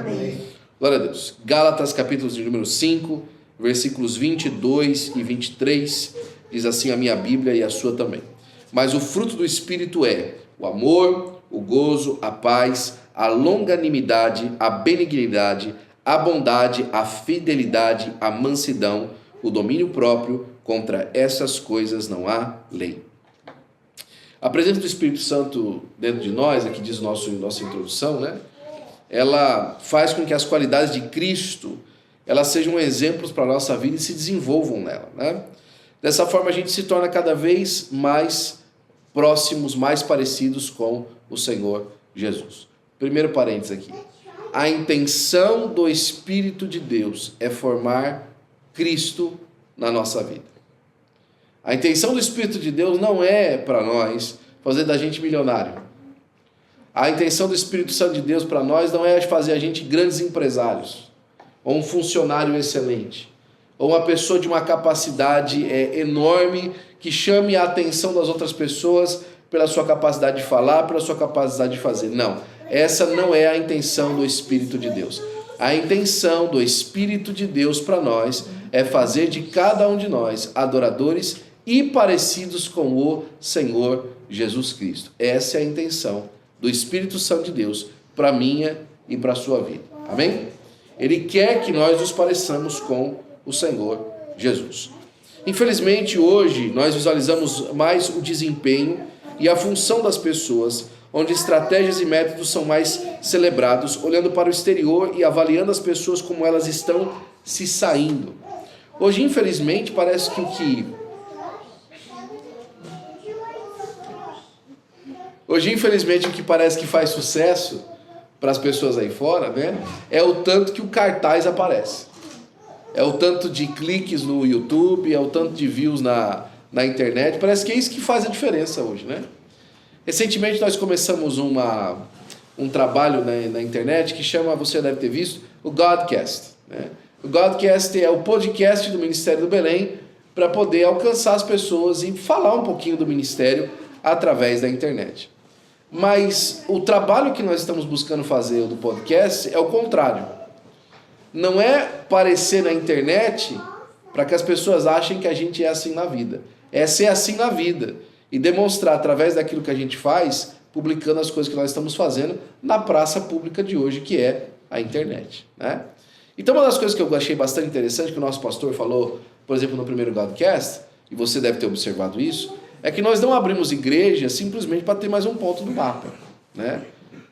Amém. Glória a Deus. Gálatas, capítulo de número 5, versículos 22 e 23, diz assim a minha Bíblia e a sua também. Mas o fruto do Espírito é o amor, o gozo, a paz, a longanimidade, a benignidade, a bondade, a fidelidade, a mansidão, o domínio próprio. Contra essas coisas não há lei. A presença do Espírito Santo dentro de nós, aqui diz nossa introdução, né? Ela faz com que as qualidades de Cristo elas sejam exemplos para a nossa vida e se desenvolvam nela, né? Dessa forma a gente se torna cada vez mais próximos, mais parecidos com o Senhor Jesus. Primeiro parênteses aqui. A intenção do Espírito de Deus é formar Cristo na nossa vida. A intenção do Espírito de Deus não é para nós fazer da gente milionário. A intenção do Espírito Santo de Deus para nós não é fazer a gente grandes empresários, ou um funcionário excelente, ou uma pessoa de uma capacidade enorme que chame a atenção das outras pessoas pela sua capacidade de falar, pela sua capacidade de fazer. Não, essa não é a intenção do Espírito de Deus. A intenção do Espírito de Deus para nós é fazer de cada um de nós adoradores e parecidos com o Senhor Jesus Cristo. Essa é a intenção do Espírito Santo de Deus para a minha e para a sua vida. Amém? Ele quer que nós nos pareçamos com o Senhor Jesus. Infelizmente, hoje, nós visualizamos mais o desempenho e a função das pessoas, onde estratégias e métodos são mais celebrados, olhando para o exterior e avaliando as pessoas como elas estão se saindo. Hoje, infelizmente, parece que o que parece que faz sucesso para as pessoas aí fora, né, é o tanto que o cartaz aparece. É o tanto de cliques no YouTube, é o tanto de views na internet. Parece que é isso que faz a diferença hoje, né? Recentemente nós começamos um trabalho na internet que chama, você deve ter visto, o Godcast, né? O Godcast é o podcast do Ministério do Belém para poder alcançar as pessoas e falar um pouquinho do ministério através da internet. Mas o trabalho que nós estamos buscando fazer do podcast é o contrário. Não é aparecer na internet para que as pessoas achem que a gente é assim na vida. É ser assim na vida e demonstrar através daquilo que a gente faz, publicando as coisas que nós estamos fazendo na praça pública de hoje, que é a internet, né? Então uma das coisas que eu achei bastante interessante, que o nosso pastor falou, por exemplo, no primeiro Godcast, e você deve ter observado isso, é que nós não abrimos igreja simplesmente para ter mais um ponto no mapa, né?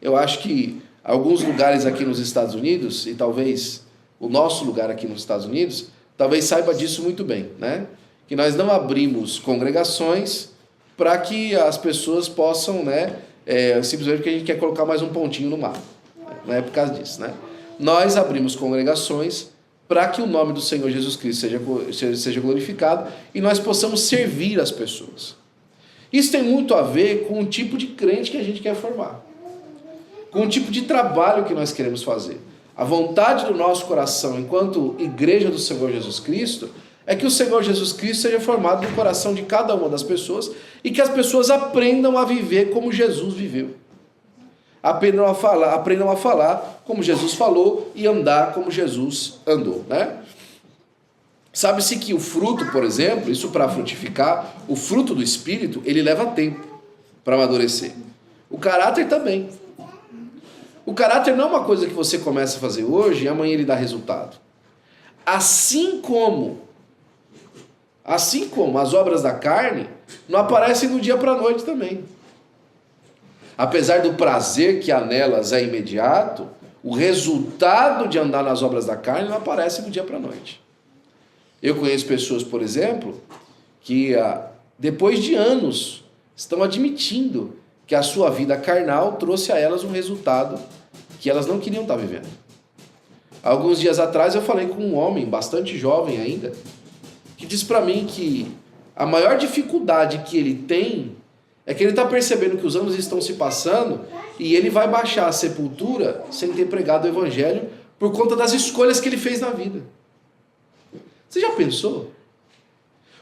Eu acho que alguns lugares aqui nos Estados Unidos, e talvez o nosso lugar aqui nos Estados Unidos, talvez saiba disso muito bem, né? Que nós não abrimos congregações para que as pessoas possam, né, simplesmente porque a gente quer colocar mais um pontinho no mapa. Não é por causa disso, né? Nós abrimos congregações para que o nome do Senhor Jesus Cristo seja glorificado e nós possamos servir as pessoas. Isso tem muito a ver com o tipo de crente que a gente quer formar, com o tipo de trabalho que nós queremos fazer. A vontade do nosso coração, enquanto igreja do Senhor Jesus Cristo, é que o Senhor Jesus Cristo seja formado no coração de cada uma das pessoas e que as pessoas aprendam a viver como Jesus viveu. Aprendam a falar como Jesus falou e andar como Jesus andou, né? Sabe-se que o fruto, por exemplo, isso para frutificar, o fruto do Espírito, ele leva tempo para amadurecer. O caráter também. O caráter não é uma coisa que você começa a fazer hoje e amanhã ele dá resultado. Assim como as obras da carne não aparecem do dia para a noite também. Apesar do prazer que há nelas é imediato, o resultado de andar nas obras da carne não aparece do dia para a noite. Eu conheço pessoas, por exemplo, que depois de anos estão admitindo que a sua vida carnal trouxe a elas um resultado que elas não queriam estar vivendo. Alguns dias atrás eu falei com um homem, bastante jovem ainda, que disse para mim que a maior dificuldade que ele tem é que ele está percebendo que os anos estão se passando e ele vai baixar a sepultura sem ter pregado o evangelho por conta das escolhas que ele fez na vida. Você já pensou?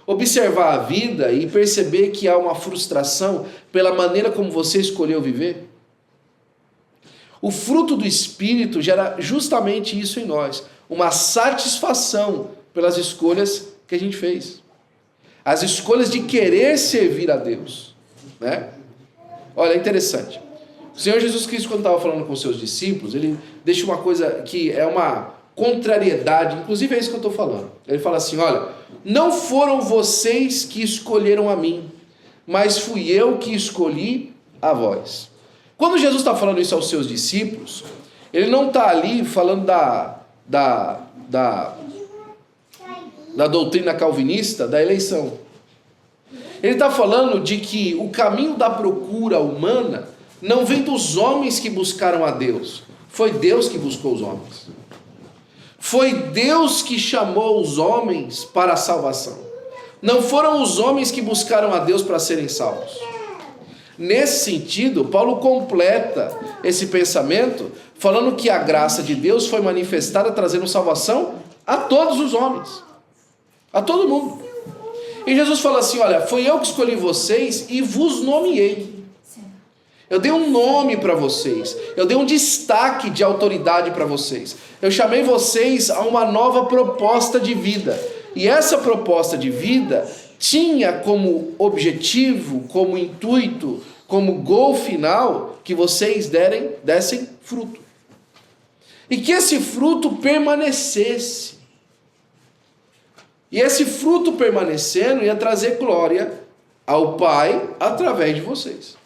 Observar a vida e perceber que há uma frustração pela maneira como você escolheu viver? O fruto do Espírito gera justamente isso em nós, uma satisfação pelas escolhas que a gente fez. As escolhas de querer servir a Deus, né? Olha, é interessante. O Senhor Jesus Cristo, quando estava falando com seus discípulos, ele deixa uma coisa que é uma contrariedade, inclusive é isso que eu estou falando. Ele fala assim, olha, não foram vocês que escolheram a mim, mas fui eu que escolhi a vós. Quando Jesus está falando isso aos seus discípulos, ele não está ali falando da doutrina calvinista da eleição. Ele está falando de que o caminho da procura humana não vem dos homens que buscaram a Deus. Foi Deus que buscou os homens. Foi Deus que chamou os homens para a salvação. Não foram os homens que buscaram a Deus para serem salvos. Nesse sentido, Paulo completa esse pensamento falando que a graça de Deus foi manifestada trazendo salvação a todos os homens. A todo mundo. E Jesus fala assim, olha, foi eu que escolhi vocês e vos nomeei. Eu dei um nome para vocês. Eu dei um destaque de autoridade para vocês. Eu chamei vocês a uma nova proposta de vida. E essa proposta de vida tinha como objetivo, como intuito, como gol final, que vocês dessem fruto. E que esse fruto permanecesse. E esse fruto permanecendo ia trazer glória ao Pai através de vocês.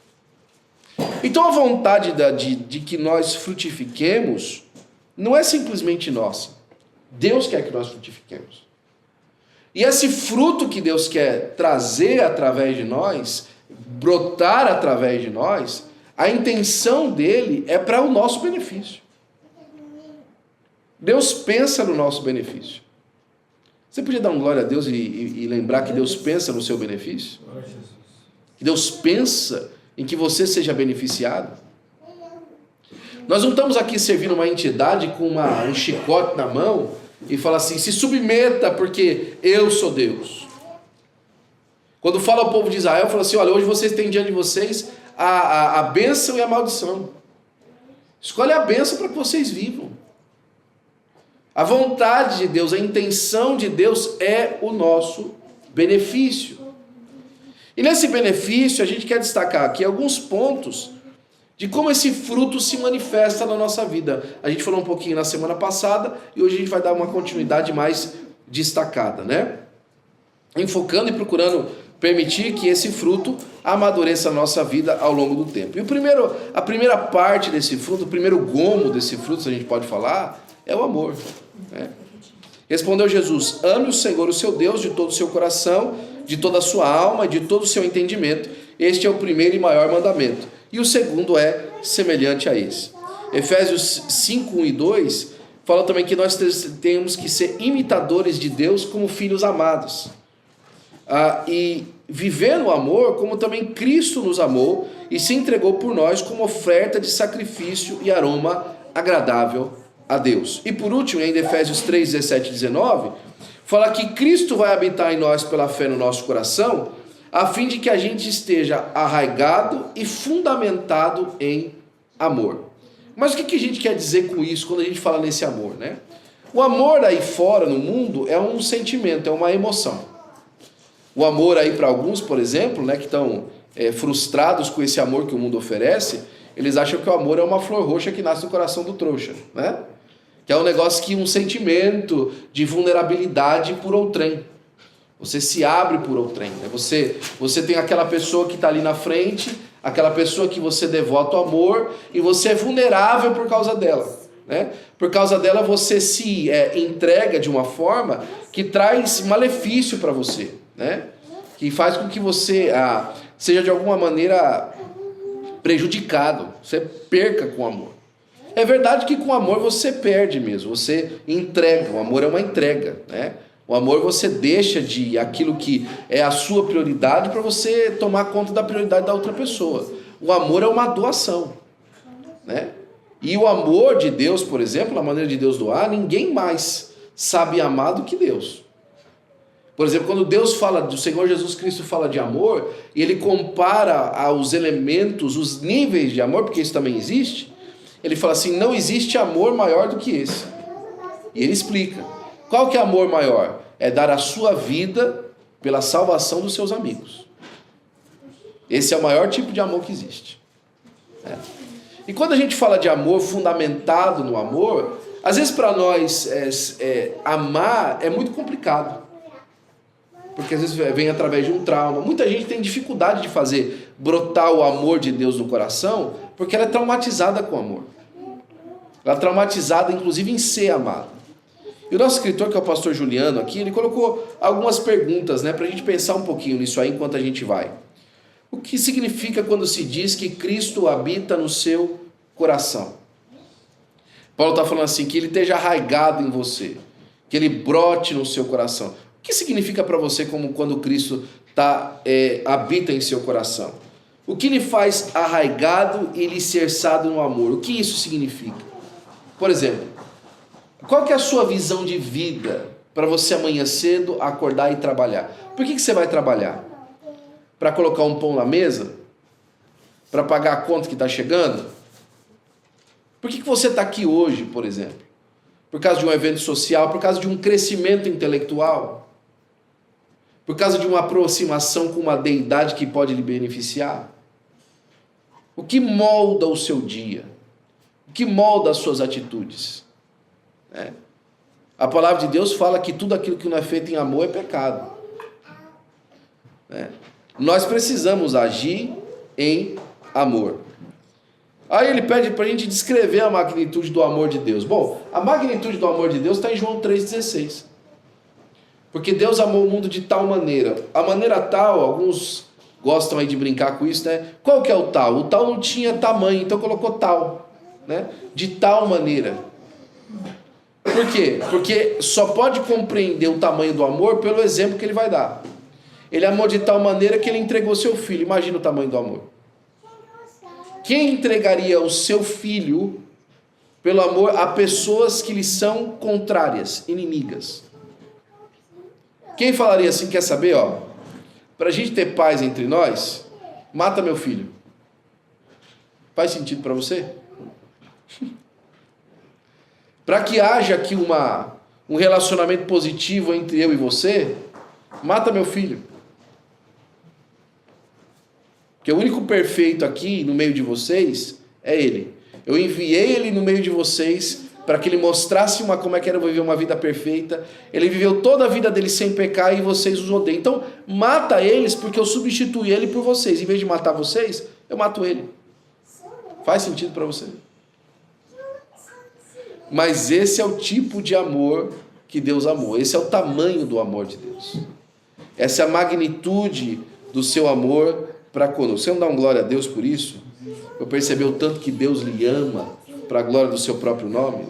Então a vontade de que nós frutifiquemos não é simplesmente nossa. Deus quer que nós frutifiquemos. E esse fruto que Deus quer trazer através de nós, brotar através de nós, a intenção dele é para o nosso benefício. Deus pensa no nosso benefício. Você podia dar um glória a Deus e lembrar que Deus pensa no seu benefício? Que Deus pensa em que você seja beneficiado? Nós não estamos aqui servindo uma entidade com um chicote na mão e fala assim, se submeta porque eu sou Deus. Quando fala ao povo de Israel, fala assim, olha, hoje vocês têm diante de vocês a bênção e a maldição. Escolhe a bênção para que vocês vivam. A vontade de Deus, a intenção de Deus é o nosso benefício. E nesse benefício a gente quer destacar aqui alguns pontos de como esse fruto se manifesta na nossa vida. A gente falou um pouquinho na semana passada e hoje a gente vai dar uma continuidade mais destacada, né? Enfocando e procurando permitir que esse fruto amadureça a nossa vida ao longo do tempo. E a primeira parte desse fruto, o primeiro gomo desse fruto, se a gente pode falar, é o amor. Né? Respondeu Jesus, ame o Senhor, o seu Deus, de todo o seu coração, de toda a sua alma, de todo o seu entendimento. Este é o primeiro e maior mandamento. E o segundo é semelhante a esse. Efésios 5, 1 e 2 fala também que nós temos que ser imitadores de Deus como filhos amados. E viver no amor como também Cristo nos amou e se entregou por nós como oferta de sacrifício e aroma agradável a Deus. E por último, em Efésios 3, 17 e 19, fala que Cristo vai habitar em nós pela fé no nosso coração, a fim de que a gente esteja arraigado e fundamentado em amor. Mas o que a gente quer dizer com isso quando a gente fala nesse amor, né? O amor aí fora no mundo é um sentimento, é uma emoção. O amor aí para alguns, por exemplo, né, que estão frustrados com esse amor que o mundo oferece, eles acham que o amor é uma flor roxa que nasce no coração do trouxa, né? Que é um negócio que um sentimento de vulnerabilidade por outrem. Você se abre por outrem, né? Você tem aquela pessoa que está ali na frente, aquela pessoa que você devota o amor e você é vulnerável por causa dela, né? Por causa dela você se entrega de uma forma que traz malefício para você, né? Que faz com que você seja de alguma maneira prejudicado, você perca com o amor. É verdade que com o amor você perde mesmo, você entrega, o amor é uma entrega, né? O amor você deixa de aquilo que é a sua prioridade para você tomar conta da prioridade da outra pessoa. O amor é uma doação, né? E o amor de Deus, por exemplo, a maneira de Deus doar, ninguém mais sabe amar do que Deus. Por exemplo, quando Deus fala, do Senhor Jesus Cristo fala de amor, e Ele compara aos elementos, os níveis de amor, porque isso também existe, Ele fala assim, não existe amor maior do que esse. E ele explica. Qual que é amor maior? É dar a sua vida pela salvação dos seus amigos. Esse é o maior tipo de amor que existe. E quando a gente fala de amor fundamentado no amor, às vezes para nós amar é muito complicado. Porque às vezes vem através de um trauma. Muita gente tem dificuldade de fazer brotar o amor de Deus no coração, porque ela é traumatizada com o amor. Ela é traumatizada, inclusive, em ser amada. E o nosso escritor, que é o pastor Juliano aqui, ele colocou algumas perguntas, para a gente pensar um pouquinho nisso aí enquanto a gente vai. O que significa quando se diz que Cristo habita no seu coração? Paulo está falando assim, que ele esteja arraigado em você, que ele brote no seu coração. O que significa para você como quando Cristo habita em seu coração? O que lhe faz arraigado e alicerçado no amor? O que isso significa? Por exemplo, qual que é a sua visão de vida para você amanhã cedo acordar e trabalhar? Por que você vai trabalhar? Para colocar um pão na mesa? Para pagar a conta que está chegando? Por que você está aqui hoje, por exemplo? Por causa de um evento social, por causa de um crescimento intelectual? Por causa de uma aproximação com uma deidade que pode lhe beneficiar? O que molda o seu dia? O que molda as suas atitudes? A palavra de Deus fala que tudo aquilo que não é feito em amor é pecado. Nós precisamos agir em amor. Aí ele pede para a gente descrever a magnitude do amor de Deus. Bom, a magnitude do amor de Deus está em João 3,16. Porque Deus amou o mundo de tal maneira. A maneira tal, alguns gostam aí de brincar com isso, Qual que é o tal? O tal não tinha tamanho, então colocou tal, De tal maneira. Por quê? Porque só pode compreender o tamanho do amor pelo exemplo que ele vai dar. Ele amou de tal maneira que ele entregou seu filho. Imagina o tamanho do amor. Quem entregaria o seu filho pelo amor a pessoas que lhe são contrárias, inimigas? Quem falaria assim, quer saber, para a gente ter paz entre nós, mata meu filho. Faz sentido para você? Para que haja aqui um relacionamento positivo entre eu e você, mata meu filho. Porque o único perfeito aqui no meio de vocês é ele. Eu enviei ele no meio de vocês para que ele mostrasse como é que era viver uma vida perfeita. Ele viveu toda a vida dele sem pecar e vocês os odeiam. Então, mata eles porque eu substituí ele por vocês. Em vez de matar vocês, eu mato ele. Faz sentido para você? Mas esse é o tipo de amor que Deus amou. Esse é o tamanho do amor de Deus. Essa é a magnitude do seu amor para conosco. Você não dá um glória a Deus por isso? Eu percebi o tanto que Deus lhe ama para a glória do seu próprio nome,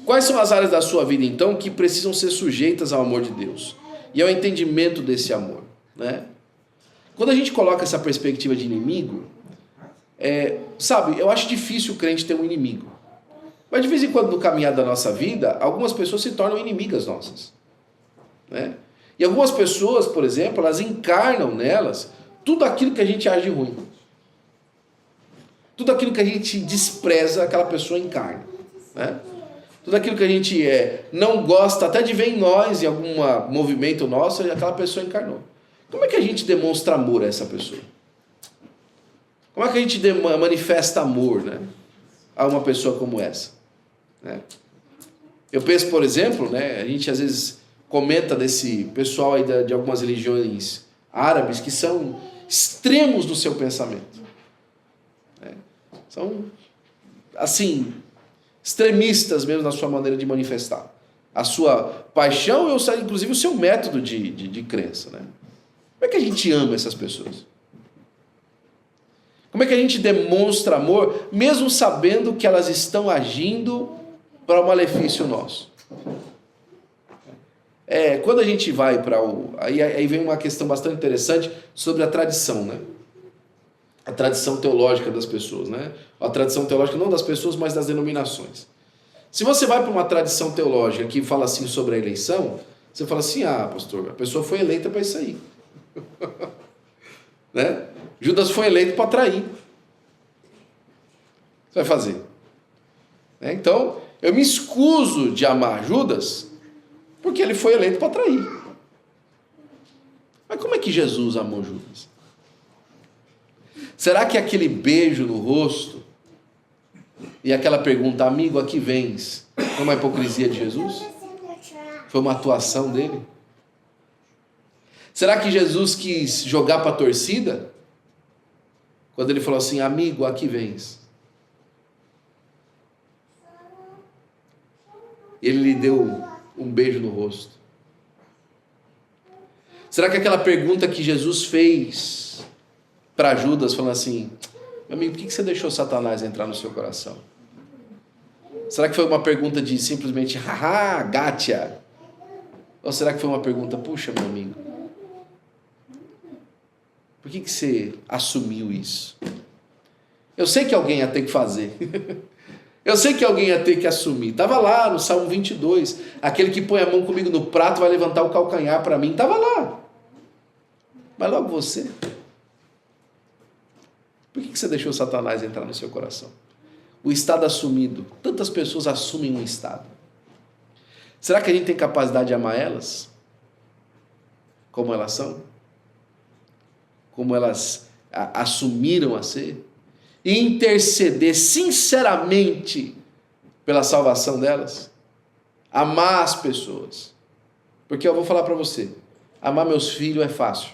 Quais são as áreas da sua vida, então, que precisam ser sujeitas ao amor de Deus? E ao entendimento desse amor, Quando a gente coloca essa perspectiva de inimigo, eu acho difícil o crente ter um inimigo. Mas de vez em quando, no caminhar da nossa vida, algumas pessoas se tornam inimigas nossas, E algumas pessoas, por exemplo, elas encarnam nelas tudo aquilo que a gente acha de ruim. Tudo aquilo que a gente despreza, aquela pessoa encarna. Tudo aquilo que a gente não gosta até de ver em nós, em algum movimento nosso, aquela pessoa encarnou. Como é que a gente demonstra amor a essa pessoa? Como é que a gente manifesta amor, a uma pessoa como essa? Eu penso, por exemplo, a gente às vezes comenta desse pessoal aí de algumas religiões árabes que são extremos no seu pensamento. São, assim, extremistas mesmo na sua maneira de manifestar a sua paixão e, inclusive, o seu método de crença. Como é que a gente ama essas pessoas? Como é que a gente demonstra amor, mesmo sabendo que elas estão agindo para o malefício nosso? Quando a gente vai para aí vem uma questão bastante interessante sobre a tradição, A tradição teológica das pessoas, A tradição teológica não das pessoas, mas das denominações. Se você vai para uma tradição teológica que fala assim sobre a eleição, você fala assim, pastor, a pessoa foi eleita para isso aí. Judas foi eleito para trair. Você vai fazer? Então, eu me escuso de amar Judas, porque ele foi eleito para trair. Mas como é que Jesus amou Judas? Será que aquele beijo no rosto e aquela pergunta, amigo, aqui vens, foi uma hipocrisia de Jesus? Foi uma atuação dele? Será que Jesus quis jogar para a torcida? Quando ele falou assim, amigo, aqui vens. Ele lhe deu um beijo no rosto. Será que aquela pergunta que Jesus fez para Judas, falando assim, meu amigo, por que você deixou Satanás entrar no seu coração? Será que foi uma pergunta de simplesmente, haha, gotcha? Ou será que foi uma pergunta, puxa, meu amigo, por que você assumiu isso? Eu sei que alguém ia ter que fazer. Eu sei que alguém ia ter que assumir. Estava lá no Salmo 22. Aquele que põe a mão comigo no prato vai levantar o calcanhar para mim. Estava lá. Mas logo você. Por que você deixou Satanás entrar no seu coração? O estado assumido. Tantas pessoas assumem um estado. Será que a gente tem capacidade de amar elas? Como elas são? Como elas assumiram a ser? E interceder sinceramente pela salvação delas? Amar as pessoas. Porque eu vou falar para você, amar meus filhos é fácil.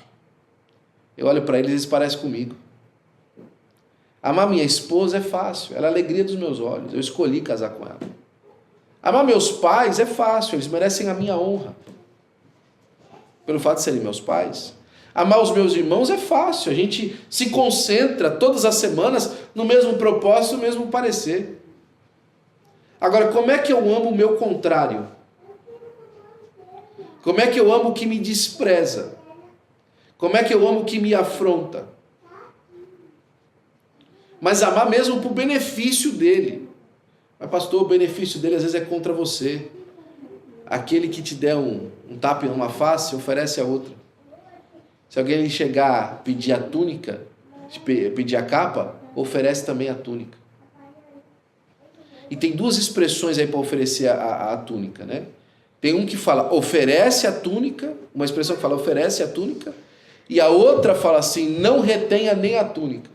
Eu olho para eles parecem comigo. Amar minha esposa é fácil, ela é a alegria dos meus olhos, eu escolhi casar com ela. Amar meus pais é fácil, eles merecem a minha honra. Pelo fato de serem meus pais. Amar os meus irmãos é fácil, a gente se concentra todas as semanas no mesmo propósito, no mesmo parecer. Agora, como é que eu amo o meu contrário? Como é que eu amo o que me despreza? Como é que eu amo o que me afronta? Mas amar mesmo por benefício dele. Mas pastor, o benefício dele às vezes é contra você. Aquele que te der um tapa em uma face, oferece a outra. Se alguém chegar pedir a túnica, pedir a capa, oferece também a túnica. E tem duas expressões aí para oferecer a túnica, né? Tem um que fala oferece a túnica, uma expressão que fala oferece a túnica, e a outra fala assim, não retenha nem a túnica.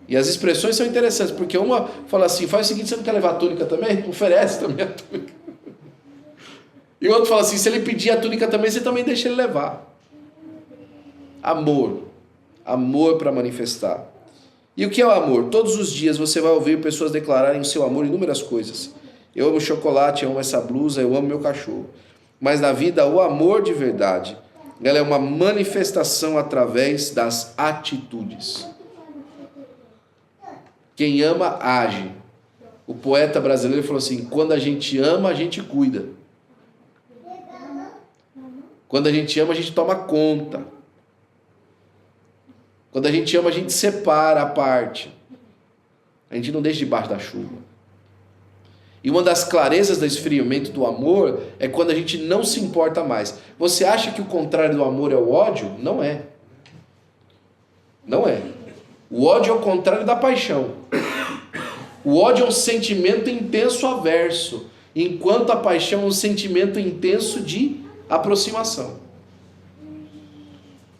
E as expressões são interessantes, porque uma fala assim, faz o seguinte, você não quer levar a túnica também? Oferece também a túnica. E o outro fala assim, se ele pedir a túnica também, você também deixa ele levar. Amor. Amor para manifestar. E o que é o amor? Todos os dias você vai ouvir pessoas declararem o seu amor em inúmeras coisas. Eu amo chocolate, eu amo essa blusa, eu amo meu cachorro. Mas na vida, o amor de verdade, ela é uma manifestação através das atitudes. Quem ama, age. O poeta brasileiro falou assim, quando a gente ama, a gente cuida. Quando a gente ama, a gente toma conta. Quando a gente ama, a gente separa a parte. A gente não deixa debaixo da chuva. E uma das clarezas do esfriamento do amor é quando a gente não se importa mais. Você acha que o contrário do amor é o ódio? Não é. Não é. O ódio é o contrário da paixão. O ódio é um sentimento intenso averso, enquanto a paixão é um sentimento intenso de aproximação.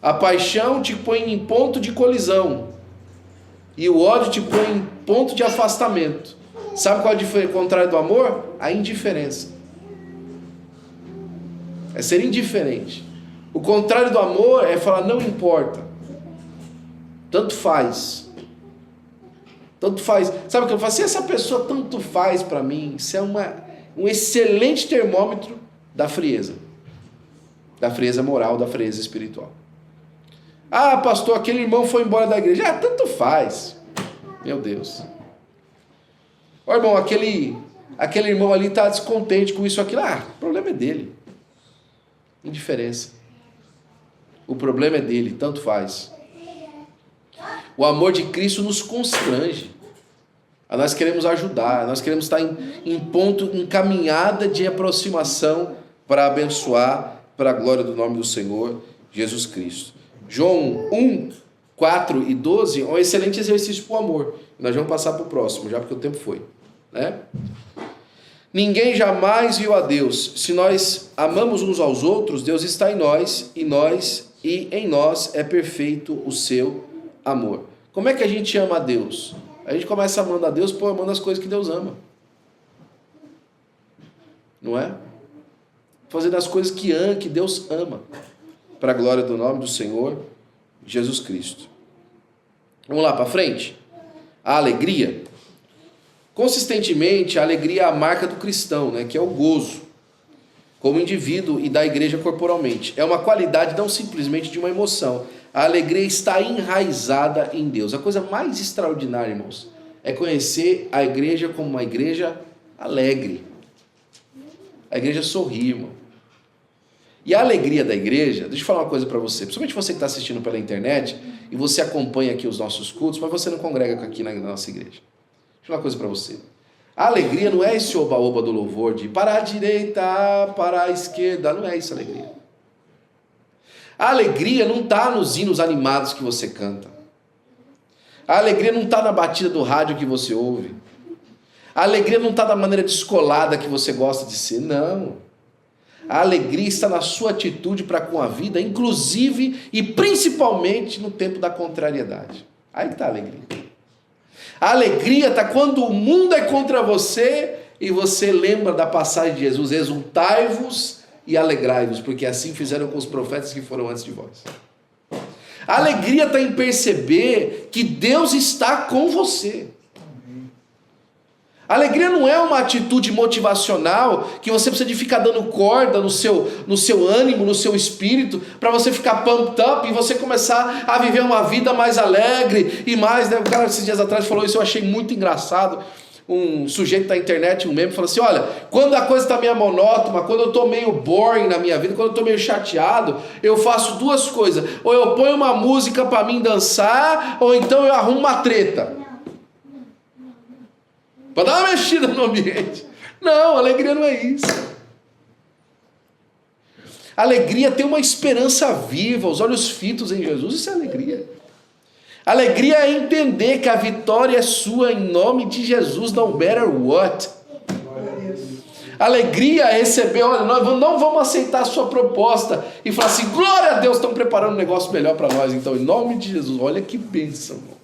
A paixão te põe em ponto de colisão e o ódio te põe em ponto de afastamento. Sabe qual é o contrário do amor? A indiferença. É ser indiferente. O contrário do amor é falar não importa. Tanto faz. Tanto faz. Sabe o que eu falo? Se essa pessoa tanto faz para mim, isso é um excelente termômetro da frieza. Da frieza moral, da frieza espiritual. Ah, pastor, aquele irmão foi embora da igreja. Ah, tanto faz. Meu Deus. Ó, irmão, aquele irmão ali está descontente com isso aqui. Ah, o problema é dele. Indiferença. O problema é dele, tanto faz. O amor de Cristo nos constrange. Nós queremos ajudar, nós queremos estar em caminhada de aproximação para abençoar, para a glória do nome do Senhor Jesus Cristo. João 1, 4 e 12 é um excelente exercício para o amor. Nós vamos passar para o próximo, já porque o tempo foi, né? Ninguém jamais viu a Deus. Se nós amamos uns aos outros, Deus está em nós e em nós é perfeito o seu amor. Como é que a gente ama a Deus? A gente começa amando a Deus, amando as coisas que Deus ama. Não é? Fazendo as coisas que Deus ama. Para a glória do nome do Senhor Jesus Cristo. Vamos lá para frente. A alegria. Consistentemente, a alegria é a marca do cristão, né? Que é o gozo, como indivíduo e da igreja corporalmente. É uma qualidade não simplesmente de uma emoção. A alegria está enraizada em Deus. A coisa mais extraordinária, irmãos, é conhecer a igreja como uma igreja alegre. A igreja sorri, irmão. E a alegria da igreja, deixa eu falar uma coisa para você, principalmente você que está assistindo pela internet e você acompanha aqui os nossos cultos, mas você não congrega aqui na nossa igreja. Deixa eu falar uma coisa para você. A alegria não é esse oba-oba do louvor de para a direita, para a esquerda, não é isso a alegria. A alegria não está nos hinos animados que você canta. A alegria não está na batida do rádio que você ouve. A alegria não está da maneira descolada que você gosta de ser, não. A alegria está na sua atitude para com a vida, inclusive e principalmente no tempo da contrariedade. Aí que está a alegria. A alegria está quando o mundo é contra você e você lembra da passagem de Jesus: exultai-vos e alegrai-vos, porque assim fizeram com os profetas que foram antes de vós. A alegria está em perceber que Deus está com você. A alegria não é uma atitude motivacional que você precisa de ficar dando corda no seu ânimo, no seu espírito, para você ficar pumped up e você começar a viver uma vida mais alegre e mais, né? O cara esses dias atrás falou isso, eu achei muito engraçado. Um sujeito da internet, um meme, falou assim: olha, quando a coisa está meio monótona, quando eu estou meio boring na minha vida, quando eu estou meio chateado, eu faço duas coisas: ou eu ponho uma música para mim dançar, ou então eu arrumo uma treta para dar uma mexida no ambiente. Não, alegria não é isso. Alegria tem uma esperança viva, os olhos fitos em Jesus, isso é alegria. Alegria é entender que a vitória é sua em nome de Jesus, no matter what. Alegria é receber, olha, nós não vamos aceitar a sua proposta e falar assim: glória a Deus, estão preparando um negócio melhor para nós, então, em nome de Jesus. Olha que bênção, irmão.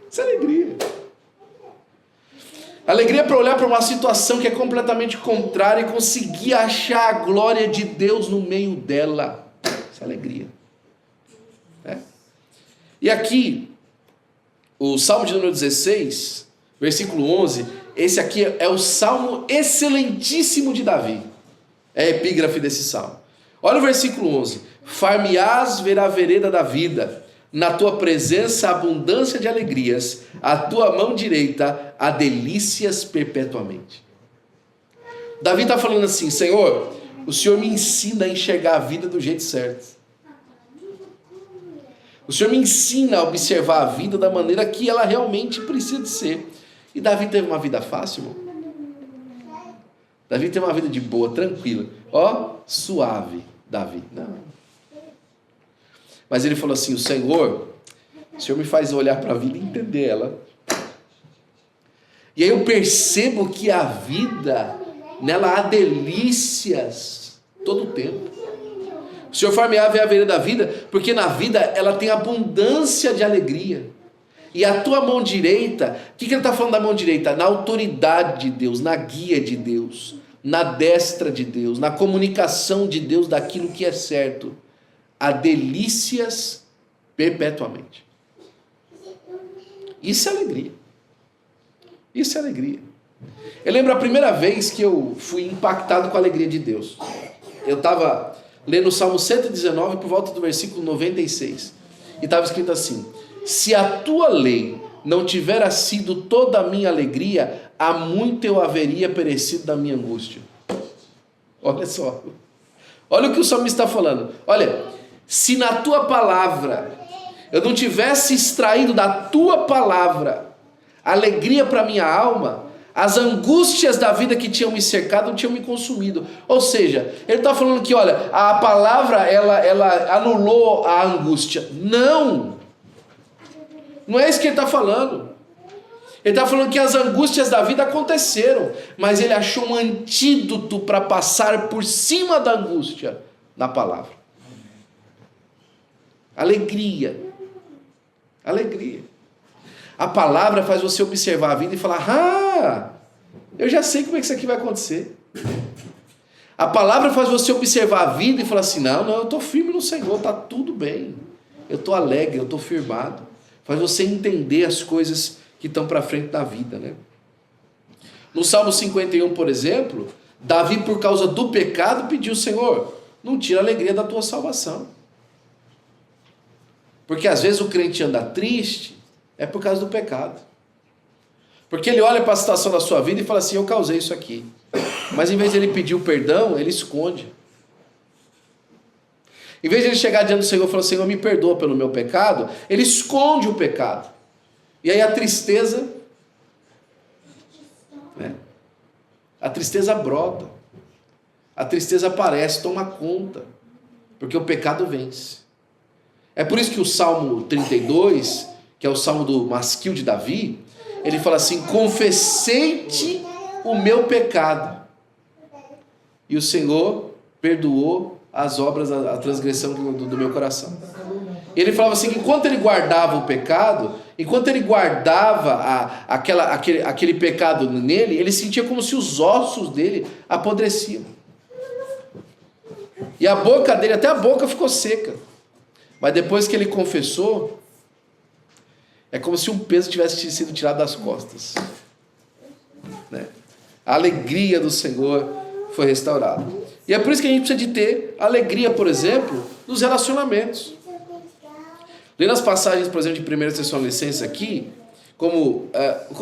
Isso é alegria. Alegria é para olhar para uma situação que é completamente contrária e conseguir achar a glória de Deus no meio dela. Isso é alegria. E aqui, o Salmo de número 16, versículo 11, esse aqui é o Salmo excelentíssimo de Davi. É a epígrafe desse Salmo. Olha o versículo 11. Far-me-ás ver a vereda da vida, na tua presença abundância de alegrias, a tua mão direita há delícias perpetuamente. Davi está falando assim: Senhor, o Senhor me ensina a enxergar a vida do jeito certo. O Senhor me ensina a observar a vida da maneira que ela realmente precisa de ser. E Davi teve uma vida fácil, irmão? Davi teve uma vida de boa, tranquila. Ó, suave, Davi. Não. Mas ele falou assim: o Senhor me faz olhar para a vida e entender ela. E aí eu percebo que a vida, nela há delícias todo o tempo. O Senhor far-me-á ver a vereda da vida, porque na vida ela tem abundância de alegria. E a tua mão direita, o que ele está falando da mão direita? Na autoridade de Deus, na guia de Deus, na destra de Deus, na comunicação de Deus daquilo que é certo. Há delícias perpetuamente. Isso é alegria. Isso é alegria. Eu lembro a primeira vez que eu fui impactado com a alegria de Deus. Eu estava lendo o Salmo 119 por volta do versículo 96. E estava escrito assim: se a tua lei não tivera sido toda a minha alegria, há muito eu haveria perecido da minha angústia. Olha só. Olha o que o salmista está falando. Olha, se na tua palavra eu não tivesse extraído da tua palavra alegria para minha alma, as angústias da vida que tinham me cercado não tinham me consumido. Ou seja, ele está falando que, olha, a palavra ela anulou a angústia. Não! Não é isso que ele está falando. Ele está falando que as angústias da vida aconteceram, mas ele achou um antídoto para passar por cima da angústia na palavra. Alegria. Alegria. A palavra faz você observar a vida e falar: eu já sei como é que isso aqui vai acontecer. A palavra faz você observar a vida e falar assim: não, eu estou firme no Senhor, está tudo bem. Eu estou alegre, eu estou firmado. Faz você entender as coisas que estão para frente da vida, né? No Salmo 51, por exemplo, Davi, por causa do pecado, pediu: Senhor, não tira a alegria da tua salvação. Porque às vezes o crente anda triste, é por causa do pecado. Porque ele olha para a situação da sua vida e fala assim: eu causei isso aqui. Mas em vez de ele pedir o perdão, ele esconde. Em vez de ele chegar diante do Senhor e falar: Senhor, me perdoa pelo meu pecado, ele esconde o pecado. E aí a tristeza, né? A tristeza brota. A tristeza aparece, toma conta. Porque o pecado vence. É por isso que o Salmo 32, que é o Salmo do Masquil de Davi, ele fala assim: confessei-te o meu pecado, e o Senhor perdoou as obras, a transgressão do meu coração. Ele falava assim, que enquanto ele guardava o pecado, enquanto ele guardava aquele pecado nele, ele sentia como se os ossos dele apodreciam. E a boca dele, até a boca ficou seca. Mas depois que ele confessou, é como se um peso tivesse sido tirado das costas, né? A alegria do Senhor foi restaurada. E é por isso que a gente precisa de ter alegria, por exemplo, nos relacionamentos. Lendo as passagens, por exemplo, de 1 Tessalonicenses aqui, como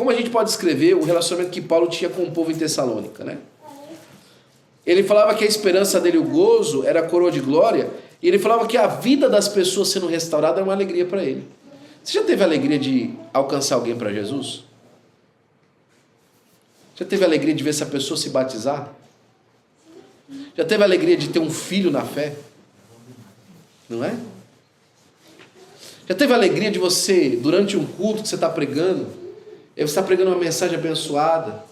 a gente pode escrever o relacionamento que Paulo tinha com o povo em Tessalônica, né? Ele falava que a esperança dele, o gozo, era a coroa de glória, e ele falava que a vida das pessoas sendo restaurada era uma alegria para ele. Você já teve a alegria de alcançar alguém para Jesus? Já teve a alegria de ver essa pessoa se batizar? Já teve a alegria de ter um filho na fé? Não é? Já teve a alegria de você, durante um culto que você está pregando, você está pregando uma mensagem abençoada,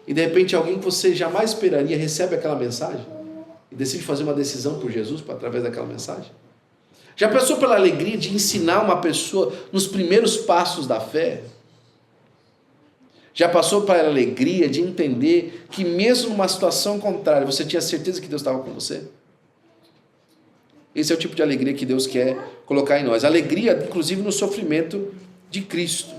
e de repente alguém que você jamais esperaria recebe aquela mensagem e decide fazer uma decisão por Jesus através daquela mensagem? Já passou pela alegria de ensinar uma pessoa nos primeiros passos da fé? Já passou pela alegria de entender que mesmo numa situação contrária, você tinha certeza que Deus estava com você? Esse é o tipo de alegria que Deus quer colocar em nós. Alegria, inclusive, no sofrimento de Cristo.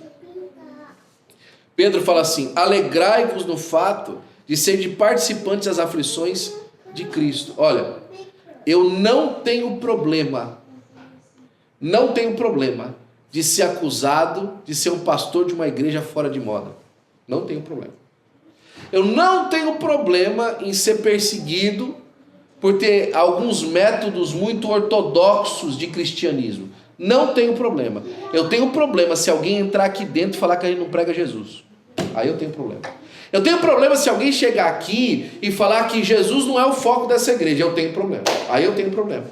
Pedro fala assim: alegrai-vos no fato de serem participantes das aflições de Cristo. Olha, eu não tenho problema de ser acusado de ser um pastor de uma igreja fora de moda. Não tenho problema. Eu não tenho problema em ser perseguido por ter alguns métodos muito ortodoxos de cristianismo. Não tenho problema. Eu tenho problema se alguém entrar aqui dentro e falar que a gente não prega Jesus. Aí eu tenho problema. Eu tenho problema se alguém chegar aqui e falar que Jesus não é o foco dessa igreja. Eu tenho problema. Aí eu tenho problema.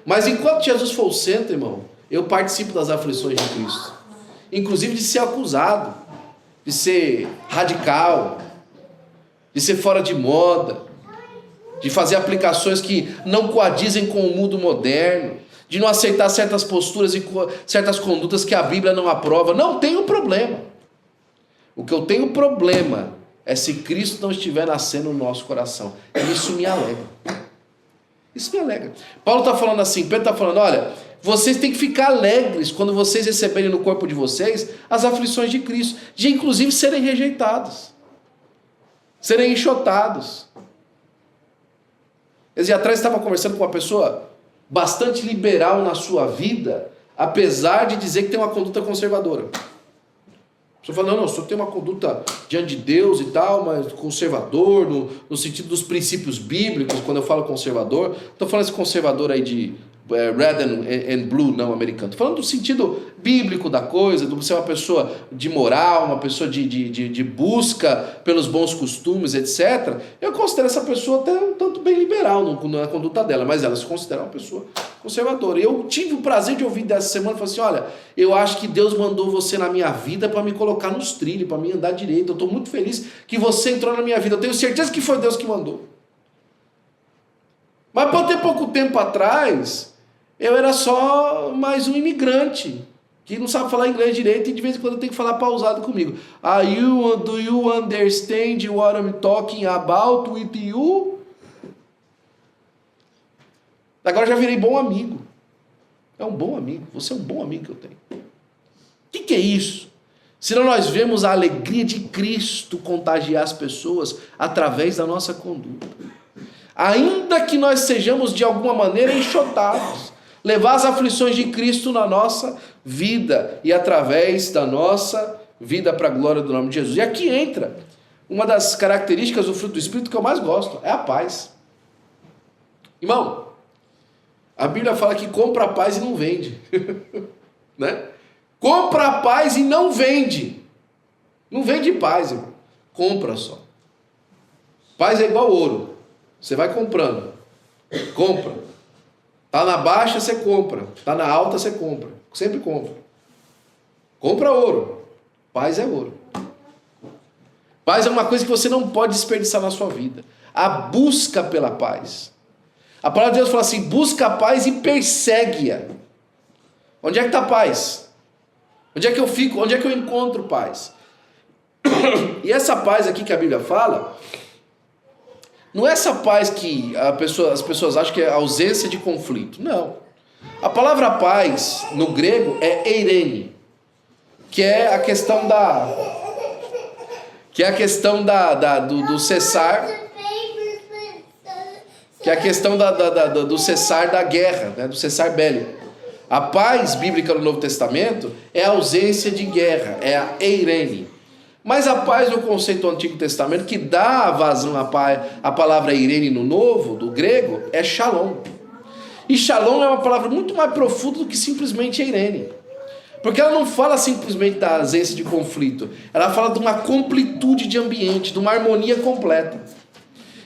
Mas enquanto Jesus for o centro, irmão, eu participo das aflições de Cristo. Inclusive de ser acusado, de ser radical, de ser fora de moda, de fazer aplicações que não coadizem com o mundo moderno, de não aceitar certas posturas e certas condutas que a Bíblia não aprova. Não tenho problema. O que eu tenho problema é se Cristo não estiver nascendo no nosso coração. E isso me alegra. Isso me alegra. Paulo está falando assim, Pedro está falando: olha, vocês têm que ficar alegres quando vocês receberem no corpo de vocês as aflições de Cristo, de inclusive serem rejeitados, serem enxotados. Esse dia atrás estava conversando com uma pessoa bastante liberal na sua vida, apesar de dizer que tem uma conduta conservadora. A pessoa fala: não, o senhor tem uma conduta diante de Deus e tal, mas conservador, no sentido dos princípios bíblicos. Quando eu falo conservador, estou falando esse conservador aí de red and blue, não americano. Estou falando do sentido bíblico da coisa, de você ser uma pessoa de moral, uma pessoa de busca pelos bons costumes, etc. Eu considero essa pessoa até um tanto bem liberal na conduta dela, mas ela se considera uma pessoa conservadora. E eu tive o prazer de ouvir dessa semana, falei assim, olha, eu acho que Deus mandou você na minha vida para me colocar nos trilhos, para me andar direito. Eu estou muito feliz que você entrou na minha vida. Eu tenho certeza que foi Deus que mandou. Mas por ter pouco tempo atrás, eu era só mais um imigrante que não sabe falar inglês direito e de vez em quando eu tenho que falar pausado comigo. Do you understand what I'm talking about with you? Agora já virei bom amigo. É um bom amigo. Você é um bom amigo que eu tenho. O que é isso? Senão nós vemos a alegria de Cristo contagiar as pessoas através da nossa conduta. Ainda que nós sejamos de alguma maneira enxotados, levar as aflições de Cristo na nossa vida e através da nossa vida para a glória do nome de Jesus. E aqui entra uma das características do fruto do Espírito que eu mais gosto, é a paz. Irmão, a Bíblia fala que compra a paz e não vende. Né? Compra a paz e não vende. Não vende paz, irmão. Compra só. Paz é igual ouro. Você vai comprando. Compra. Tá na baixa, você compra. Tá na alta, você compra. Sempre compra. Compra ouro. Paz é ouro. Paz é uma coisa que você não pode desperdiçar na sua vida. A busca pela paz. A palavra de Deus fala assim, busca a paz e persegue-a. Onde é que está a paz? Onde é que eu fico? Onde é que eu encontro paz? E essa paz aqui que a Bíblia fala, não é essa paz que as pessoas acham que é ausência de conflito. Não. A palavra paz, no grego, é eirene, que é a questão do cessar, que é a questão do cessar da guerra, né, do cessar bélico. A paz bíblica no Novo Testamento é a ausência de guerra, é a eirene. Mas a paz no conceito do Antigo Testamento, que dá vazão à palavra eirene no Novo, do grego, é shalom. E shalom é uma palavra muito mais profunda do que simplesmente eirene. Porque ela não fala simplesmente da ausência de conflito. Ela fala de uma completude de ambiente, de uma harmonia completa.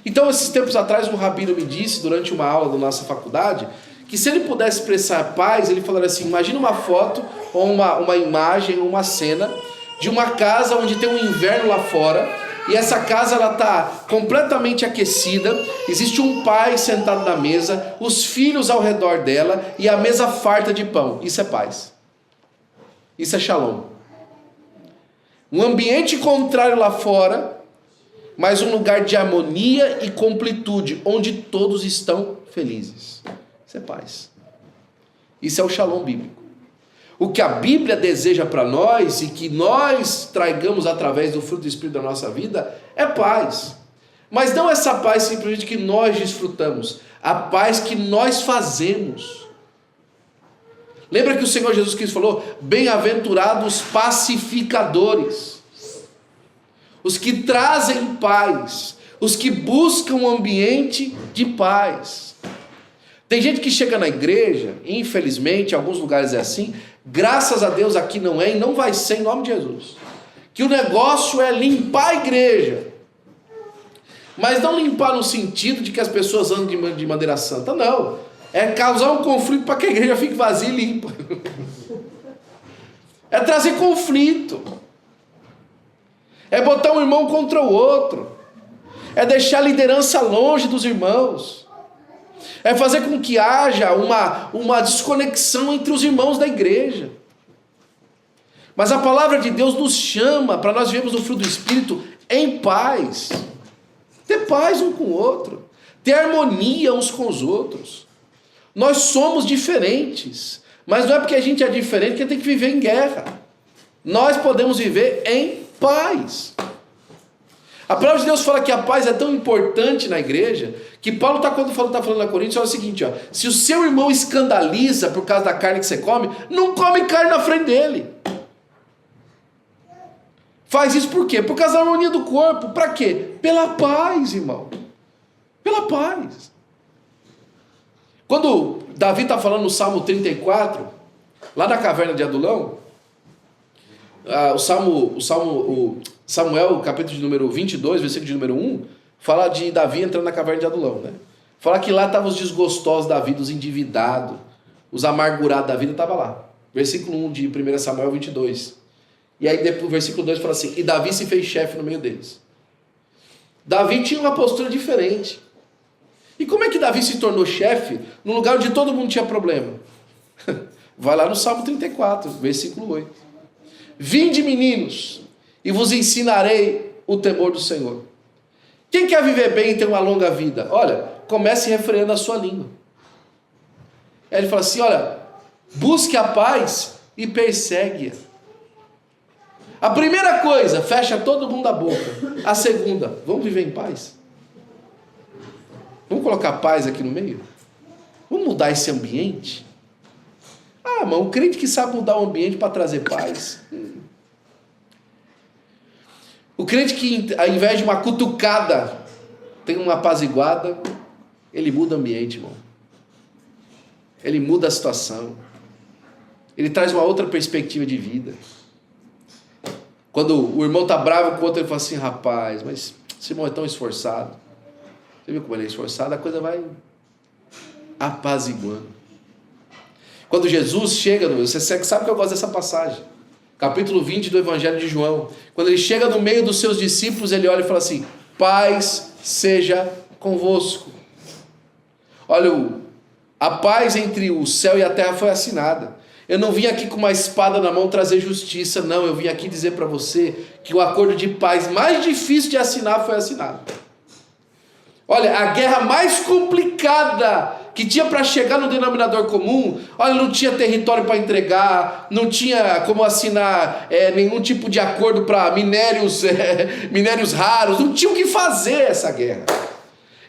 Então, esses tempos atrás, um rabino me disse, durante uma aula da nossa faculdade, que se ele pudesse expressar paz, ele falaria assim, imagina uma foto, ou uma imagem, ou uma cena de uma casa onde tem um inverno lá fora, e essa casa ela está completamente aquecida, existe um pai sentado na mesa, os filhos ao redor dela, e a mesa farta de pão. Isso é paz. Isso é shalom. Um ambiente contrário lá fora, mas um lugar de harmonia e completude, onde todos estão felizes. Isso é paz. Isso é o shalom bíblico. O que a Bíblia deseja para nós e que nós traigamos através do fruto do Espírito da nossa vida é paz. Mas não essa paz simplesmente que nós desfrutamos, a paz que nós fazemos. Lembra que o Senhor Jesus Cristo falou, bem-aventurados pacificadores, os que trazem paz, os que buscam um ambiente de paz. Tem gente que chega na igreja, infelizmente, em alguns lugares é assim, graças a Deus aqui não é e não vai ser em nome de Jesus. Que o negócio é limpar a igreja. Mas não limpar no sentido de que as pessoas andem de maneira santa, não. É causar um conflito para que a igreja fique vazia e limpa. É trazer conflito. É botar um irmão contra o outro. É deixar a liderança longe dos irmãos. É fazer com que haja uma desconexão entre os irmãos da igreja. Mas a palavra de Deus nos chama para nós vivermos o fruto do Espírito em paz. Ter paz um com o outro. Ter harmonia uns com os outros. Nós somos diferentes. Mas não é porque a gente é diferente que a gente tem que viver em guerra. Nós podemos viver em paz. A palavra de Deus fala que a paz é tão importante na igreja, que Paulo quando está falando na Coríntios, fala o seguinte, ó, se o seu irmão escandaliza por causa da carne que você come, não come carne na frente dele. Faz isso por quê? Por causa da harmonia do corpo. Para quê? Pela paz, irmão. Pela paz. Quando Davi está falando no Salmo 34, lá na caverna de Adulão. Samuel, capítulo de número 22, versículo de número 1, fala de Davi entrando na caverna de Adulão, né? Fala que lá estavam os desgostosos da vida, os endividados, os amargurados da vida, estavam lá. Versículo 1 de 1 Samuel 22. E aí depois o versículo 2 fala assim: e Davi se fez chefe no meio deles. Davi tinha uma postura diferente. E como é que Davi se tornou chefe num lugar onde todo mundo tinha problema? Vai lá no Salmo 34, versículo 8. Vinde, meninos, e vos ensinarei o temor do Senhor. Quem quer viver bem e ter uma longa vida? Olha, comece refreando a sua língua. Aí ele fala assim, olha, busque a paz e persegue-a. A primeira coisa, fecha todo mundo a boca. A segunda, vamos viver em paz? Vamos colocar paz aqui no meio? Vamos mudar esse ambiente? Ah, mas o crente que sabe mudar o ambiente para trazer paz. O crente que, ao invés de uma cutucada, tem uma apaziguada, ele muda o ambiente, irmão. Ele muda a situação. Ele traz uma outra perspectiva de vida. Quando o irmão está bravo com o outro, ele fala assim, rapaz, mas esse irmão é tão esforçado. Você viu como ele é esforçado? A coisa vai apaziguando. Quando Jesus chega, você sabe que eu gosto dessa passagem. Capítulo 20 do Evangelho de João. Quando ele chega no meio dos seus discípulos, ele olha e fala assim, paz seja convosco. Olha, a paz entre o céu e a terra foi assinada. Eu não vim aqui com uma espada na mão trazer justiça, não. Eu vim aqui dizer para você que o acordo de paz mais difícil de assinar foi assinado. Olha, a guerra mais complicada que tinha para chegar no denominador comum, olha, não tinha território para entregar, não tinha como assinar nenhum tipo de acordo para minérios raros, não tinha o que fazer essa guerra.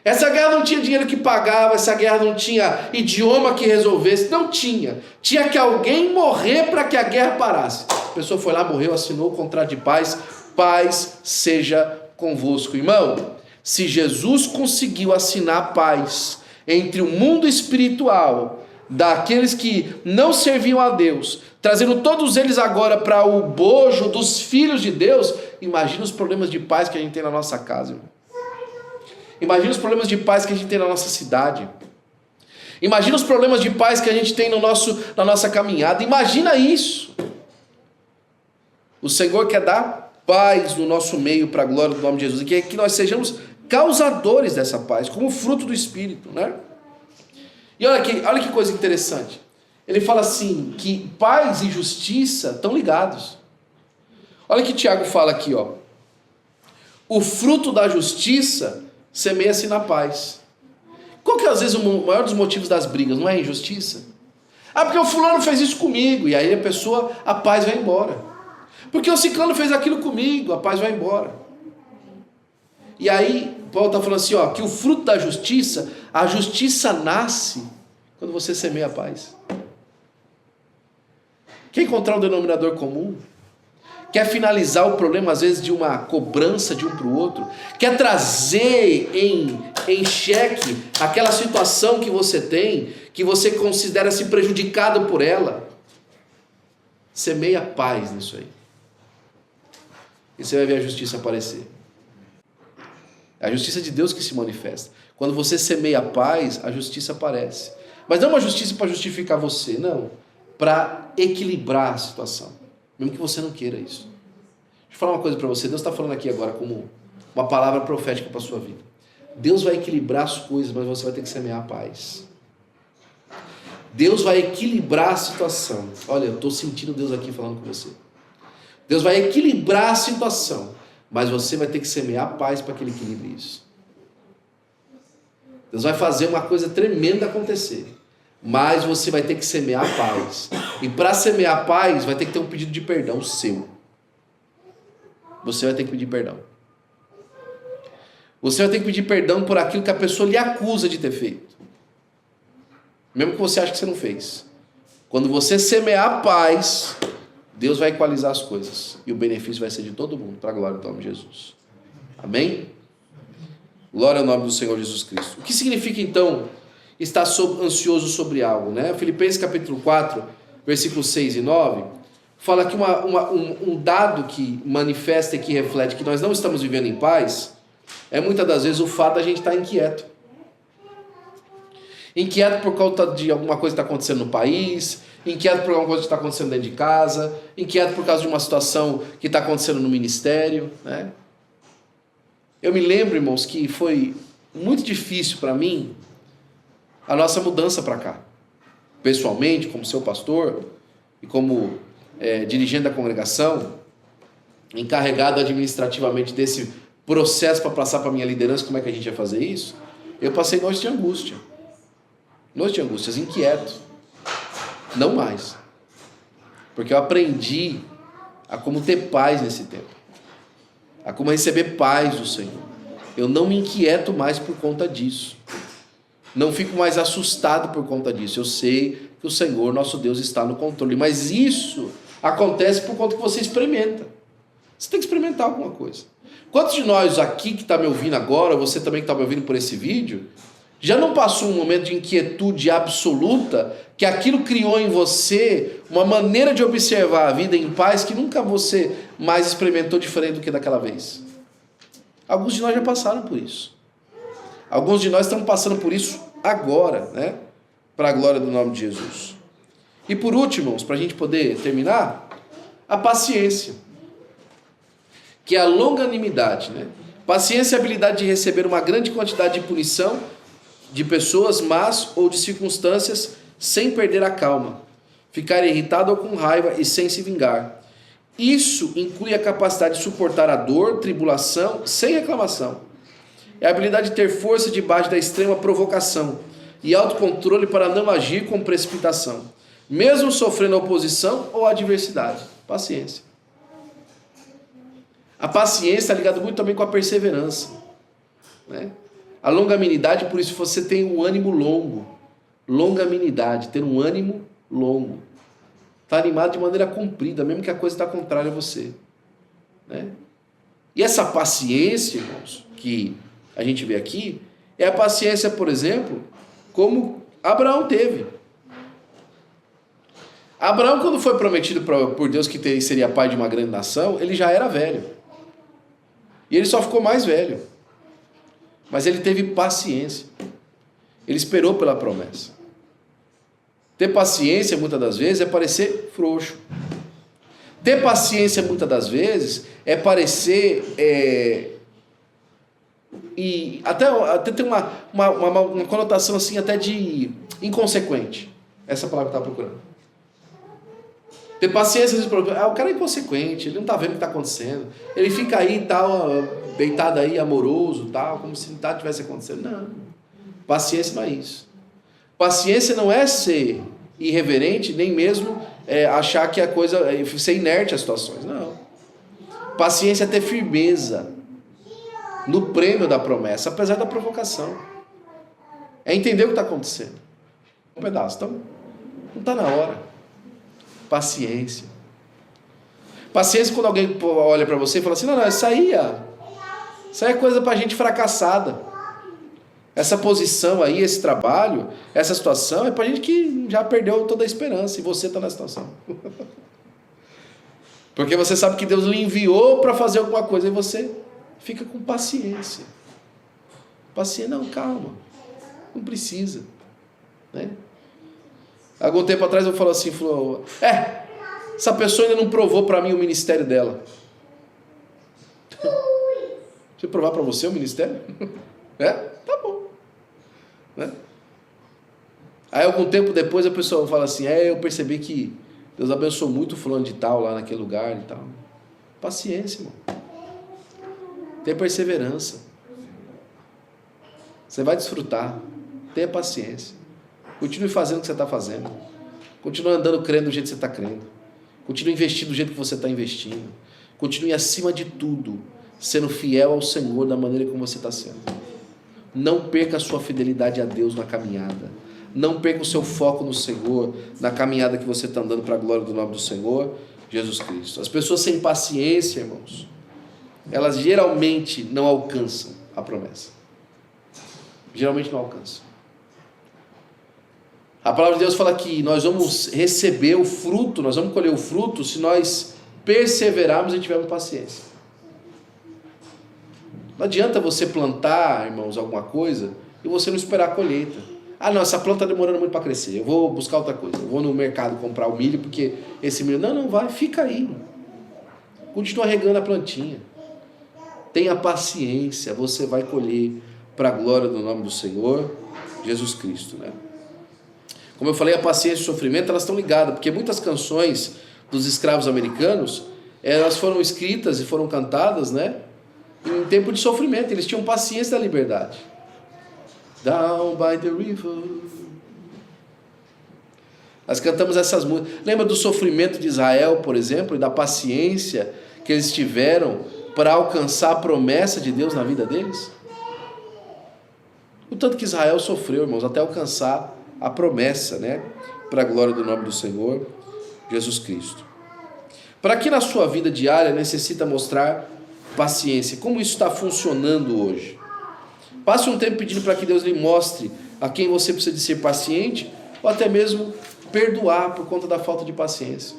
Essa guerra não tinha dinheiro que pagava, essa guerra não tinha idioma que resolvesse, não tinha. Tinha que alguém morrer para que a guerra parasse. A pessoa foi lá, morreu, assinou o contrato de paz, paz seja convosco. Irmão, se Jesus conseguiu assinar paz entre o mundo espiritual daqueles que não serviam a Deus, trazendo todos eles agora para o bojo dos filhos de Deus, imagina os problemas de paz que a gente tem na nossa casa, irmão. Imagina os problemas de paz que a gente tem na nossa cidade. Imagina os problemas de paz que a gente tem na nossa caminhada. Imagina isso. O Senhor quer dar paz no nosso meio para a glória do nome de Jesus. E quer que nós sejamos causadores dessa paz, como fruto do Espírito, né? E olha que coisa interessante. Ele fala assim, que paz e justiça estão ligados. Olha que Tiago fala aqui, ó. O fruto da justiça semeia-se na paz. Qual que é às vezes o maior dos motivos das brigas? Não é a injustiça? Ah, porque o fulano fez isso comigo, e aí a paz vai embora. Porque o ciclano fez aquilo comigo, a paz vai embora. E aí, Paulo está falando assim, ó, que o fruto da justiça, a justiça nasce quando você semeia a paz. Quer encontrar um denominador comum? Quer finalizar o problema, às vezes, de uma cobrança de um para o outro? Quer trazer em xeque aquela situação que você tem, que você considera-se prejudicado por ela? Semeia paz nisso aí. E você vai ver a justiça aparecer. É a justiça de Deus que se manifesta. Quando você semeia a paz, a justiça aparece. Mas não uma justiça para justificar você, não. Para equilibrar a situação. Mesmo que você não queira isso. Deixa eu falar uma coisa para você. Deus está falando aqui agora como uma palavra profética para a sua vida. Deus vai equilibrar as coisas, mas você vai ter que semear a paz. Deus vai equilibrar a situação. Olha, eu estou sentindo Deus aqui falando com você. Deus vai equilibrar a situação, mas você vai ter que semear a paz para que Ele equilibre isso. Deus vai fazer uma coisa tremenda acontecer. Mas você vai ter que semear a paz. E para semear a paz, vai ter que ter um pedido de perdão seu. Você vai ter que pedir perdão. Você vai ter que pedir perdão por aquilo que a pessoa lhe acusa de ter feito. Mesmo que você ache que você não fez. Quando você semear a paz, Deus vai equalizar as coisas. E o benefício vai ser de todo mundo, para a glória do nome de Jesus. Amém? Glória ao nome do Senhor Jesus Cristo. O que significa então está ansioso sobre algo, né? Filipenses capítulo 4, versículos 6 e 9, fala que um dado que manifesta e que reflete que nós não estamos vivendo em paz é muitas das vezes o fato da gente estar inquieto. Inquieto por conta de alguma coisa que está acontecendo no país, inquieto por alguma coisa que está acontecendo dentro de casa, inquieto por causa de uma situação que está acontecendo no ministério, né? Eu me lembro, irmãos, que foi muito difícil para mim a nossa mudança para cá. Pessoalmente, como seu pastor e como dirigente da congregação, encarregado administrativamente desse processo para passar para a minha liderança, como é que a gente ia fazer isso? Eu passei noites de angústia. Noites de angústias, inquieto. Não mais. Porque eu aprendi a como ter paz nesse tempo. A como receber paz do Senhor. Eu não me inquieto mais por conta disso. Não fico mais assustado por conta disso. Eu sei que o Senhor, nosso Deus, está no controle. Mas isso acontece por conta que você experimenta. Você tem que experimentar alguma coisa. Quantos de nós aqui que está me ouvindo agora, você também que está me ouvindo por esse vídeo, já não passou um momento de inquietude absoluta, que aquilo criou em você uma maneira de observar a vida em paz que nunca você mais experimentou diferente do que daquela vez? Alguns de nós já passaram por isso. Alguns de nós estamos passando por isso agora, né? Para a glória do nome de Jesus. E por último, irmãos, para a gente poder terminar, a paciência, que é a longanimidade, né? Paciência é a habilidade de receber uma grande quantidade de punição de pessoas más ou de circunstâncias sem perder a calma, ficar irritado ou com raiva e sem se vingar. Isso inclui a capacidade de suportar a dor, tribulação, sem reclamação. É a habilidade de ter força debaixo da extrema provocação e autocontrole para não agir com precipitação, mesmo sofrendo oposição ou adversidade. Paciência. A paciência está ligada muito também com a perseverança, né? A longanimidade, por isso você tem um ânimo longo. Longanimidade, ter um ânimo longo. Está animado de maneira comprida, mesmo que a coisa está contrária a você, né? E essa paciência, irmãos, que a gente vê aqui, é a paciência, por exemplo, como Abraão teve. Abraão, quando foi prometido por Deus que seria pai de uma grande nação, ele já era velho. E ele só ficou mais velho. Mas ele teve paciência. Ele esperou pela promessa. Ter paciência, muitas das vezes, é parecer frouxo. Ter paciência, muitas das vezes, é parecer... e até tem uma conotação assim, até de inconsequente. Essa palavra que eu estava procurando. Ter paciência, o cara é inconsequente, ele não está vendo o que está acontecendo. Ele fica aí, tal, deitado aí, amoroso, tal, como se nada tivesse acontecendo. Não. Paciência não é isso. Paciência não é ser irreverente, nem mesmo achar que a coisa ser inerte às situações. Não. Paciência é ter firmeza no prêmio da promessa, apesar da provocação. É entender o que está acontecendo. Um pedaço. Então, não está na hora. Paciência. Paciência quando alguém olha para você e fala assim, não, isso aí é coisa para gente fracassada. Essa posição aí, esse trabalho, essa situação é para gente que já perdeu toda a esperança e você está na situação. Porque você sabe que Deus lhe enviou para fazer alguma coisa e você fica com paciência. Paciência, não, calma. Não precisa, né? Algum tempo atrás eu falei assim, essa pessoa ainda não provou para mim o ministério dela. Deixa eu provar para você o ministério? Tá bom. Né? Aí algum tempo depois a pessoa fala assim, eu percebi que Deus abençoou muito o fulano de tal lá naquele lugar e tal. Paciência, irmão. Tenha perseverança. Você vai desfrutar. Tenha paciência. Continue fazendo o que você está fazendo. Continue andando crendo do jeito que você está crendo. Continue investindo do jeito que você está investindo. Continue acima de tudo, sendo fiel ao Senhor da maneira como você está sendo. Não perca a sua fidelidade a Deus na caminhada. Não perca o seu foco no Senhor, na caminhada que você está andando para a glória do nome do Senhor, Jesus Cristo. As pessoas sem paciência, irmãos, elas geralmente não alcançam a promessa. Geralmente não alcançam. A palavra de Deus fala que nós vamos receber o fruto, nós vamos colher o fruto se nós perseverarmos e tivermos paciência. Não adianta você plantar, irmãos, alguma coisa e você não esperar a colheita. Ah, não, essa planta está demorando muito para crescer, eu vou buscar outra coisa, eu vou no mercado comprar o milho, porque esse milho... Não, vai, fica aí. Continua regando a plantinha. Tenha paciência, você vai colher para a glória do nome do Senhor Jesus Cristo, né? Como eu falei, a paciência e o sofrimento, elas estão ligadas, porque muitas canções dos escravos americanos, elas foram escritas e foram cantadas, né, em tempo de sofrimento. Eles tinham paciência da liberdade. Down by the river. Nós cantamos essas músicas. Lembra do sofrimento de Israel, por exemplo, e da paciência que eles tiveram para alcançar a promessa de Deus na vida deles? O tanto que Israel sofreu, irmãos, até alcançar a promessa, né, para a glória do nome do Senhor Jesus Cristo. Para que na sua vida diária necessita mostrar paciência? Como isso está funcionando hoje? Passe um tempo pedindo para que Deus lhe mostre a quem você precisa de ser paciente, ou até mesmo perdoar por conta da falta de paciência,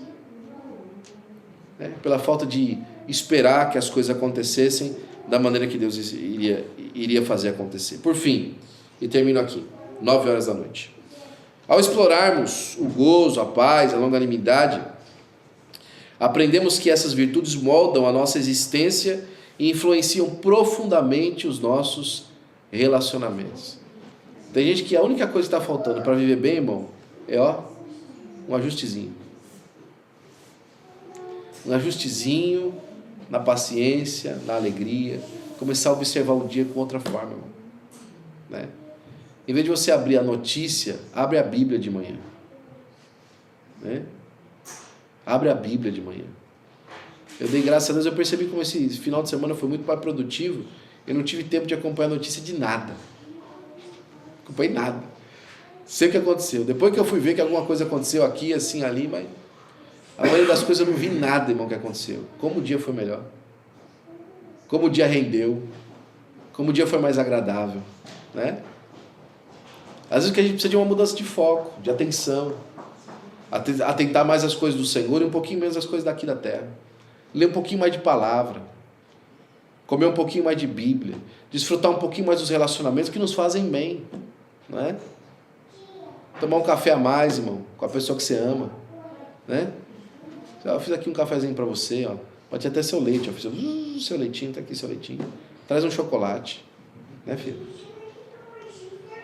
né? Pela falta de esperar que as coisas acontecessem da maneira que Deus iria fazer acontecer. Por fim, e termino aqui, 9 horas da noite. Ao explorarmos o gozo, a paz, a longanimidade, aprendemos que essas virtudes moldam a nossa existência e influenciam profundamente os nossos relacionamentos. Tem gente que a única coisa que está faltando para viver bem, irmão, é um ajustezinho. Um ajustezinho na paciência, na alegria, começar a observar o dia com outra forma, irmão, né? Em vez de você abrir a notícia, abre a Bíblia de manhã, né? Abre a Bíblia de manhã. Eu dei graças a Deus, eu percebi como esse final de semana foi muito mais produtivo. Eu não tive tempo de acompanhar a notícia de nada. Não acompanhei nada. Sei o que aconteceu. Depois que eu fui ver que alguma coisa aconteceu aqui, assim, ali, mas a maioria das coisas eu não vi nada, irmão, que aconteceu. Como o dia foi melhor. Como o dia rendeu. Como o dia foi mais agradável, né? Às vezes que a gente precisa de uma mudança de foco, de atenção, atentar mais às coisas do Senhor e um pouquinho menos às coisas daqui da terra. Ler um pouquinho mais de palavra, comer um pouquinho mais de Bíblia, desfrutar um pouquinho mais dos relacionamentos que nos fazem bem, né? Tomar um café a mais, irmão, com a pessoa que você ama, né? Eu fiz aqui um cafezinho para você, ó. Pode ter até seu leite, eu fiz seu leitinho, tá aqui seu leitinho. Traz um chocolate, né, filho?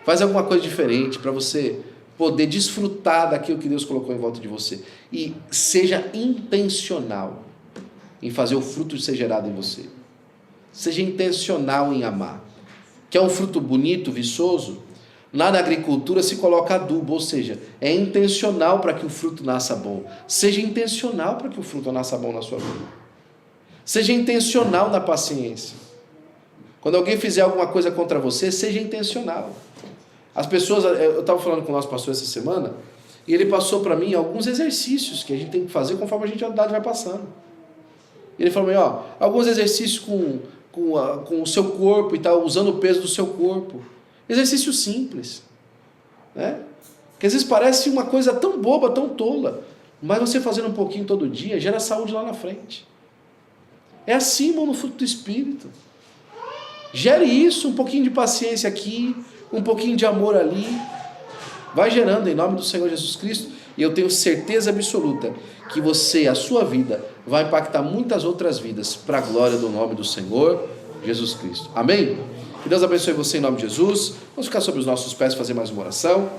Faz alguma coisa diferente para você poder desfrutar daquilo que Deus colocou em volta de você. E seja intencional em fazer o fruto ser gerado em você. Seja intencional em amar. Quer um fruto bonito, viçoso? Lá na agricultura se coloca adubo, ou seja, é intencional para que o fruto nasça bom. Seja intencional para que o fruto nasça bom na sua vida. Seja intencional na paciência. Quando alguém fizer alguma coisa contra você, seja intencional. As pessoas, eu estava falando com o nosso pastor essa semana, e ele passou para mim alguns exercícios que a gente tem que fazer conforme a idade vai passando. Ele falou para mim, alguns exercícios com o seu corpo e tal, usando o peso do seu corpo. Exercício simples, né? Que às vezes parece uma coisa tão boba, tão tola, mas você fazendo um pouquinho todo dia, gera saúde lá na frente. É assim, irmão, no fruto do Espírito. Gere isso, um pouquinho de paciência aqui, um pouquinho de amor ali, vai gerando em nome do Senhor Jesus Cristo, e eu tenho certeza absoluta que você, a sua vida, vai impactar muitas outras vidas para a glória do nome do Senhor Jesus Cristo. Amém? Que Deus abençoe você em nome de Jesus. Vamos ficar sobre os nossos pés e fazer mais uma oração.